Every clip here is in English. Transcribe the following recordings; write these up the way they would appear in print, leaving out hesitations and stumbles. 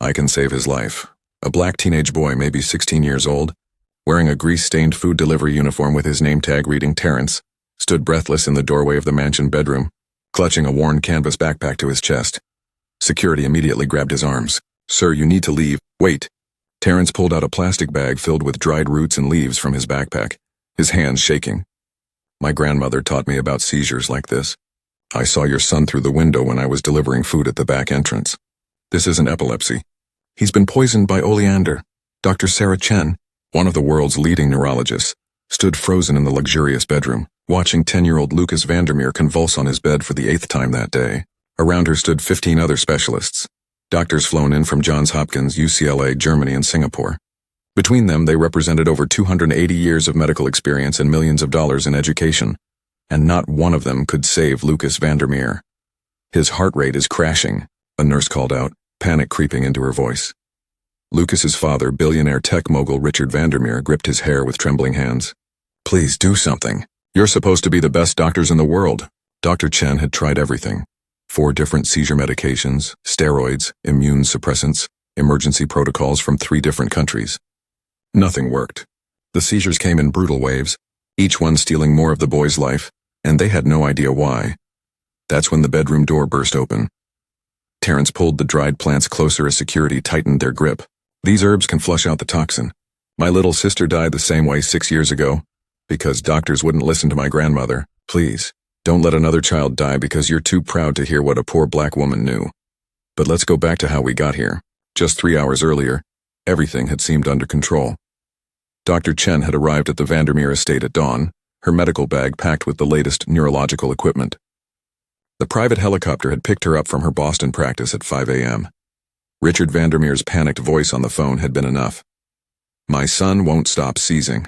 I can save his life. A black teenage boy, maybe 16 years old, wearing a grease-stained food delivery uniform with his name tag reading Terrence, stood breathless in the doorway of the mansion bedroom, clutching a worn canvas backpack to his chest. Security immediately grabbed his arms. "Sir, you need to leave." "Wait." Terrence pulled out a plastic bag filled with dried roots and leaves from his backpack, his hands shaking. "My grandmother taught me about seizures like this. I saw your son through the window when I was delivering food at the back entrance. This isn't epilepsy. He's been poisoned by oleander." Dr. Sarah Chen, one of the world's leading neurologists, stood frozen in the luxurious bedroom, watching 10-year-old Lucas Vandermeer convulse on his bed for the 8th time that day. Around her stood 15 other specialists, doctors flown in from Johns Hopkins, UCLA, Germany, and Singapore. Between them, they represented over 280 years of medical experience and millions of dollars in education, and not one of them could save Lucas Vandermeer. "His heart rate is crashing," a nurse called out, panic creeping into her voice. Lucas's father, billionaire tech mogul Richard Vandermeer, gripped his hair with trembling hands. "Please do something. You're supposed to be the best doctors in the world." Dr. Chen had tried everything. 4 different seizure medications, steroids, immune suppressants, emergency protocols from 3 different countries. Nothing worked. The seizures came in brutal waves, each one stealing more of the boy's life, and they had no idea why. That's when the bedroom door burst open. Terrence pulled the dried plants closer as security tightened their grip. "These herbs can flush out the toxin. My little sister died the same way 6 years ago, because doctors wouldn't listen to my grandmother. Please, don't let another child die because you're too proud to hear what a poor black woman knew." But let's go back to how we got here. Just 3 hours earlier, everything had seemed under control. Dr. Chen had arrived at the Vandermeer estate at dawn, her medical bag packed with the latest neurological equipment. The private helicopter had picked her up from her Boston practice at 5 a.m. Richard Vandermeer's panicked voice on the phone had been enough. "My son won't stop seizing.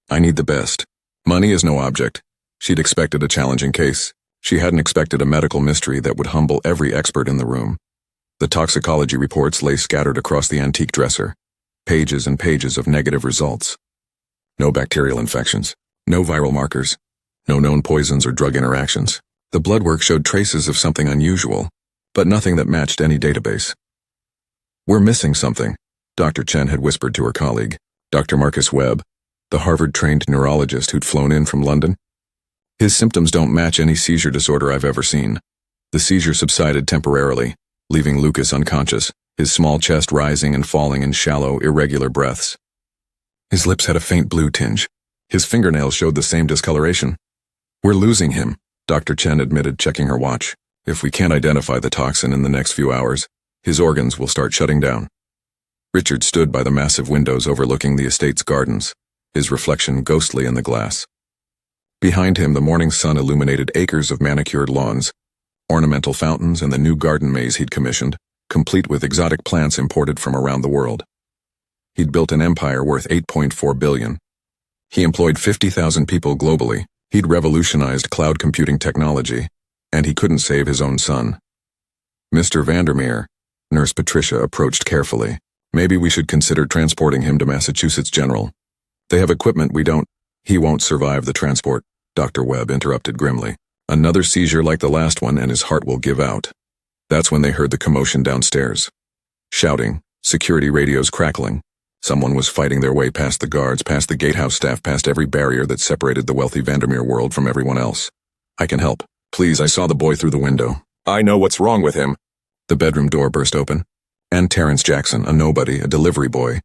I need the best. Money is no object." She'd expected a challenging case. She hadn't expected a medical mystery that would humble every expert in the room. The toxicology reports lay scattered across the antique dresser. Pages and pages of negative results. No bacterial infections. No viral markers. No known poisons or drug interactions. The blood work showed traces of something unusual, but nothing that matched any database. "We're missing something," Dr. Chen had whispered to her colleague, Dr. Marcus Webb, the Harvard-trained neurologist who'd flown in from London. "His symptoms don't match any seizure disorder I've ever seen." The seizure subsided temporarily, leaving Lucas unconscious, his small chest rising and falling in shallow, irregular breaths. His lips had a faint blue tinge. His fingernails showed the same discoloration. "We're losing him," Dr. Chen admitted, checking her watch. "If we can't identify the toxin in the next few hours, his organs will start shutting down." Richard stood by the massive windows overlooking the estate's gardens, his reflection ghostly in the glass. Behind him, the morning sun illuminated acres of manicured lawns, ornamental fountains, and the new garden maze he'd commissioned, complete with exotic plants imported from around the world. He'd built an empire worth $8.4 billion. He employed 50,000 people globally. He'd revolutionized cloud computing technology, and he couldn't save his own son. "Mr. Vandermeer," Nurse Patricia approached carefully. "Maybe we should consider transporting him to Massachusetts General. They have equipment we don't." "He won't survive the transport," Dr. Webb interrupted grimly. "Another seizure like the last one and his heart will give out." That's when they heard the commotion downstairs. Shouting, security radios crackling. Someone was fighting their way past the guards, past the gatehouse staff, past every barrier that separated the wealthy Vandermeer world from everyone else. "I can help. Please, I saw the boy through the window. I know what's wrong with him." The bedroom door burst open, and Terrence Jackson, a nobody, a delivery boy,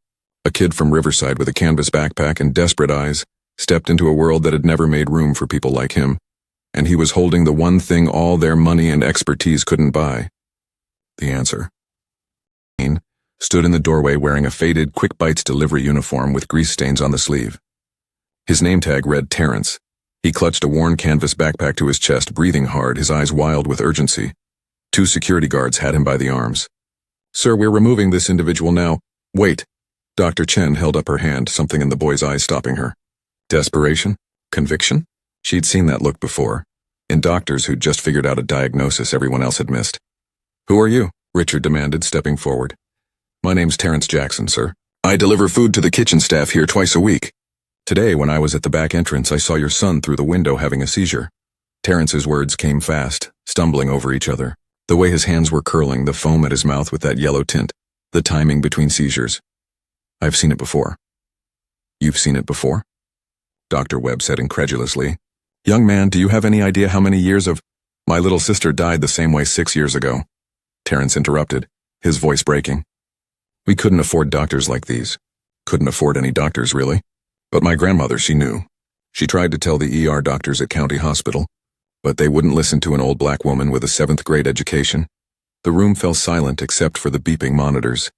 a kid from Riverside with a canvas backpack and desperate eyes, stepped into a world that had never made room for people like him. And he was holding the one thing all their money and expertise couldn't buy. The answer. He stood in the doorway wearing a faded Quick Bites delivery uniform with grease stains on the sleeve. His name tag read Terrence. He clutched a worn canvas backpack to his chest, breathing hard, his eyes wild with urgency. 2 security guards had him by the arms. "Sir, we're removing this individual now." "Wait." Dr. Chen held up her hand, something in the boy's eyes stopping her. Desperation? Conviction? She'd seen that look before, in doctors who'd just figured out a diagnosis everyone else had missed. "Who are you?" Richard demanded, stepping forward. "My name's Terrence Jackson, sir. I deliver food to the kitchen staff here twice a week. Today, when I was at the back entrance, I saw your son through the window having a seizure." Terrence's words came fast, stumbling over each other. The way his hands were curling, the foam at his mouth with that yellow tint. The timing between seizures. I've seen it before. You've seen it before? Dr. Webb said incredulously. Young man, do you have any idea how many years of— My little sister died the same way 6 years ago. Terrence interrupted, his voice breaking. We couldn't afford doctors like these. Couldn't afford any doctors, really. But my grandmother, she knew. She tried to tell the ER doctors at County Hospital, but they wouldn't listen to an old black woman with a 7th grade education. The room fell silent except for the beeping monitors.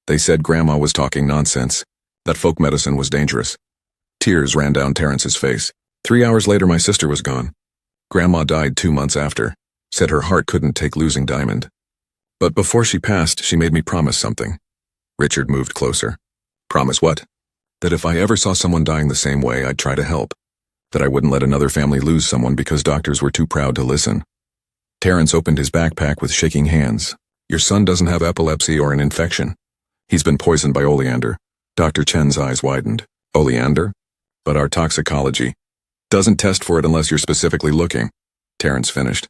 They said Grandma was talking nonsense, that folk medicine was dangerous. Tears ran down Terrence's face. 3 hours later, my sister was gone. Grandma died 2 months after, said her heart couldn't take losing Diamond. But before she passed, she made me promise something. Richard moved closer. Promise what? That if I ever saw someone dying the same way, I'd try to help. That I wouldn't let another family lose someone because doctors were too proud to listen. Terrence opened his backpack with shaking hands. Your son doesn't have epilepsy or an infection. He's been poisoned by oleander. Dr. Chen's eyes widened. Oleander? But our toxicology doesn't test for it unless you're specifically looking. Terrence finished.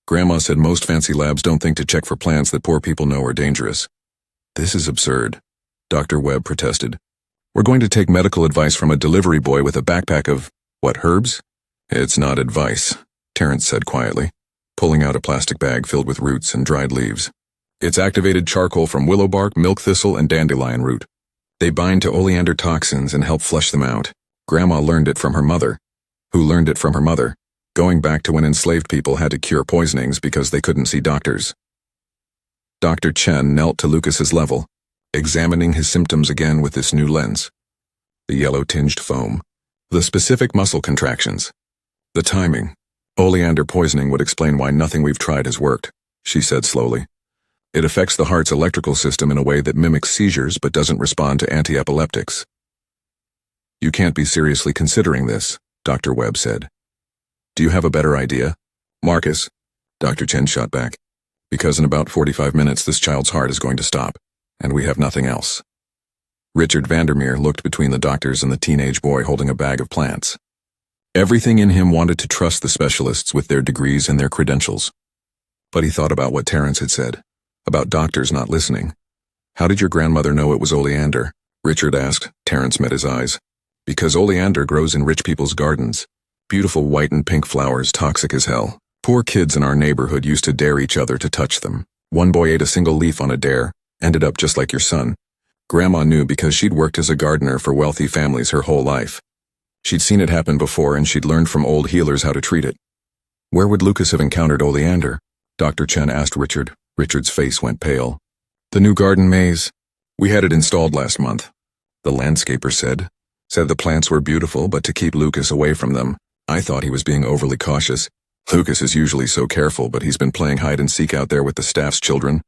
Grandma said most fancy labs don't think to check for plants that poor people know are dangerous. This is absurd, Dr. Webb protested. We're going to take medical advice from a delivery boy with a backpack of, what, herbs? It's not advice, Terrence said quietly, pulling out a plastic bag filled with roots and dried leaves. It's activated charcoal from willow bark, milk thistle, and dandelion root. They bind to oleander toxins and help flush them out. Grandma learned it from her mother, who learned it from her mother, going back to when enslaved people had to cure poisonings because they couldn't see doctors. Dr. Chen knelt to Lucas's level, examining his symptoms again with this new lens. The yellow-tinged foam, the specific muscle contractions, the timing. Oleander poisoning would explain why nothing we've tried has worked, she said slowly. It affects the heart's electrical system in a way that mimics seizures but doesn't respond to anti-epileptics. You can't be seriously considering this, Dr. Webb said. Do you have a better idea? Marcus, Dr. Chen shot back. Because in about 45 minutes this child's heart is going to stop, and we have nothing else. Richard Vandermeer looked between the doctors and the teenage boy holding a bag of plants. Everything in him wanted to trust the specialists with their degrees and their credentials. But he thought about what Terrence had said, about doctors not listening. How did your grandmother know it was oleander? Richard asked. Terrence met his eyes. Because oleander grows in rich people's gardens. Beautiful white and pink flowers, toxic as hell. Poor kids in our neighborhood used to dare each other to touch them. One boy ate a single leaf on a dare, ended up just like your son. Grandma knew because she'd worked as a gardener for wealthy families her whole life. She'd seen it happen before and she'd learned from old healers how to treat it. Where would Lucas have encountered oleander? Dr. Chen asked Richard. Richard's face went pale. The new garden maze. We had it installed last month. The landscaper said the plants were beautiful, but to keep Lucas away from them. I thought he was being overly cautious. Lucas is usually so careful, but he's been playing hide-and-seek out there with the staff's children.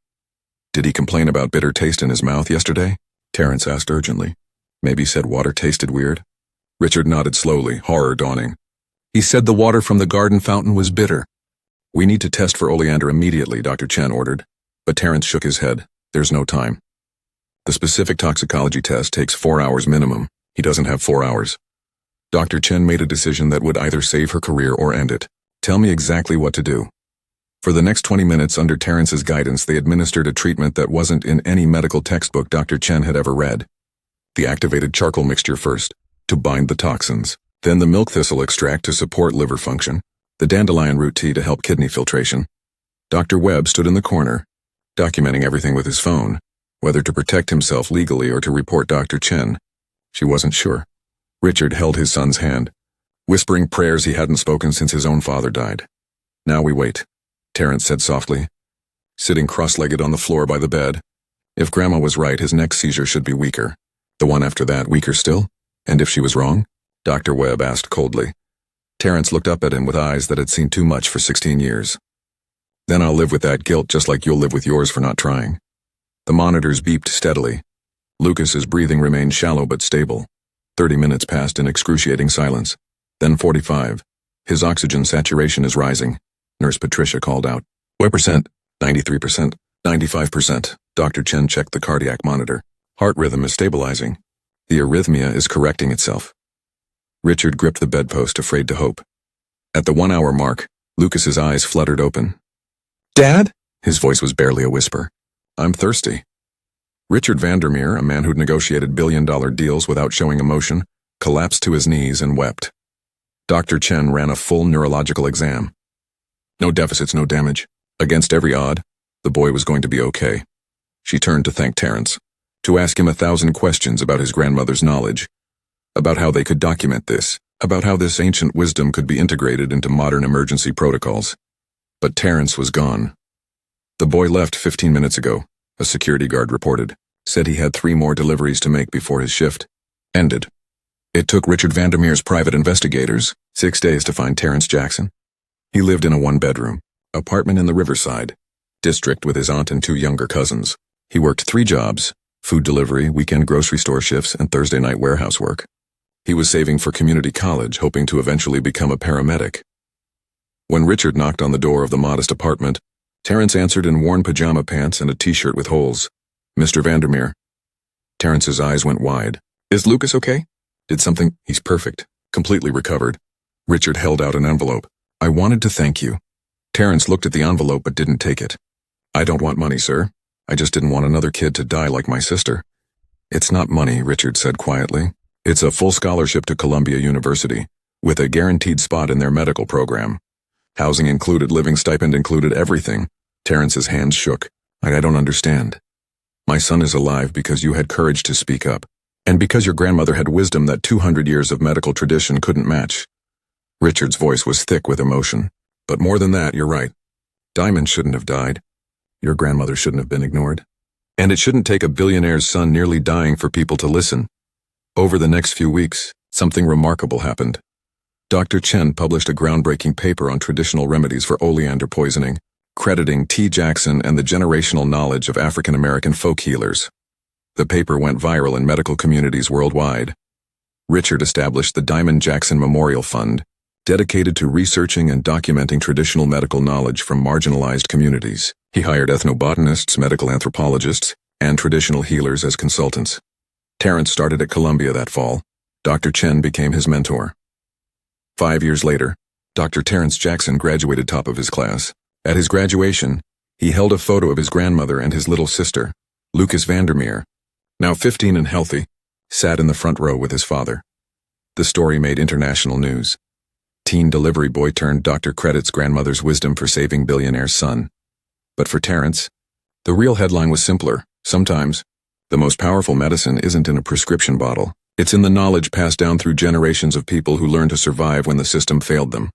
Did he complain about bitter taste in his mouth yesterday? Terrence asked urgently. Maybe said water tasted weird? Richard nodded slowly, horror dawning. He said the water from the garden fountain was bitter. We need to test for oleander immediately, Dr. Chen ordered. But Terrence shook his head. There's no time. The specific toxicology test takes 4 hours minimum. He doesn't have 4 hours. Dr. Chen made a decision that would either save her career or end it. Tell me exactly what to do. For the next 20 minutes under Terrence's guidance, they administered a treatment that wasn't in any medical textbook Dr. Chen had ever read. The activated charcoal mixture first, to bind the toxins. Then the milk thistle extract to support liver function. The dandelion root tea to help kidney filtration. Dr. Webb stood in the corner, documenting everything with his phone, whether to protect himself legally or to report Dr. Chen. She wasn't sure. Richard held his son's hand, whispering prayers he hadn't spoken since his own father died. Now we wait, Terrence said softly, sitting cross-legged on the floor by the bed. If Grandma was right, his next seizure should be weaker. The one after that, weaker still? And if she was wrong? Dr. Webb asked coldly. Terrence looked up at him with eyes that had seen too much for 16 years. Then I'll live with that guilt just like you'll live with yours for not trying. The monitors beeped steadily. Lucas's breathing remained shallow but stable. 30 minutes passed in excruciating silence. Then 45. His oxygen saturation is rising. Nurse Patricia called out. What percent? 93%. 95%. Dr. Chen checked the cardiac monitor. Heart rhythm is stabilizing. The arrhythmia is correcting itself. Richard gripped the bedpost, afraid to hope. At the 1 hour mark, Lucas's eyes fluttered open. Dad? His voice was barely a whisper. I'm thirsty. Richard Vandermeer, a man who'd negotiated billion-dollar deals without showing emotion, collapsed to his knees and wept. Dr. Chen ran a full neurological exam. No deficits, no damage. Against every odd, the boy was going to be okay. She turned to thank Terence, to ask him 1,000 questions about his grandmother's knowledge, about how they could document this, about how this ancient wisdom could be integrated into modern emergency protocols. But Terence was gone. The boy left 15 minutes ago, a security guard reported, said he had 3 more deliveries to make before his shift ended. It took Richard Vandermeer's private investigators 6 days to find Terence Jackson. He lived in a 1-bedroom apartment in the Riverside district with his aunt and 2 younger cousins. He worked 3 jobs: food delivery, weekend grocery store shifts, and Thursday night warehouse work. He was saving for community college, hoping to eventually become a paramedic. When Richard knocked on the door of the modest apartment, Terence answered in worn pajama pants and a t-shirt with holes. "Mr. Vandermeer." Terence's eyes went wide. "Is Lucas okay? Did something—" "He's perfect, completely recovered." Richard held out an envelope. "I wanted to thank you." Terence looked at the envelope but didn't take it. "I don't want money, sir. I just didn't want another kid to die like my sister." "It's not money," Richard said quietly. "It's a full scholarship to Columbia University, with a guaranteed spot in their medical program. Housing included, living stipend included, everything." Terence's hands shook. I don't understand." "My son is alive because you had courage to speak up, and because your grandmother had wisdom that 200 years of medical tradition couldn't match." Richard's voice was thick with emotion. "But more than that, you're right. Diamond shouldn't have died. Your grandmother shouldn't have been ignored. And it shouldn't take a billionaire's son nearly dying for people to listen." Over the next few weeks, something remarkable happened. Dr. Chen published a groundbreaking paper on traditional remedies for oleander poisoning, crediting T. Jackson and the generational knowledge of African-American folk healers. The paper went viral in medical communities worldwide. Richard established the Diamond Jackson Memorial Fund, dedicated to researching and documenting traditional medical knowledge from marginalized communities. He hired ethnobotanists, medical anthropologists, and traditional healers as consultants. Terence started at Columbia that fall. Dr. Chen became his mentor. 5 years later, Dr. Terence Jackson graduated top of his class. At his graduation, he held a photo of his grandmother and his little sister, Lucas Vandermeer, now 15 and healthy, sat in the front row with his father. The story made international news. Teen delivery boy turned doctor credits grandmother's wisdom for saving billionaire's son. But for Terence, the real headline was simpler. Sometimes, the most powerful medicine isn't in a prescription bottle. It's in the knowledge passed down through generations of people who learned to survive when the system failed them.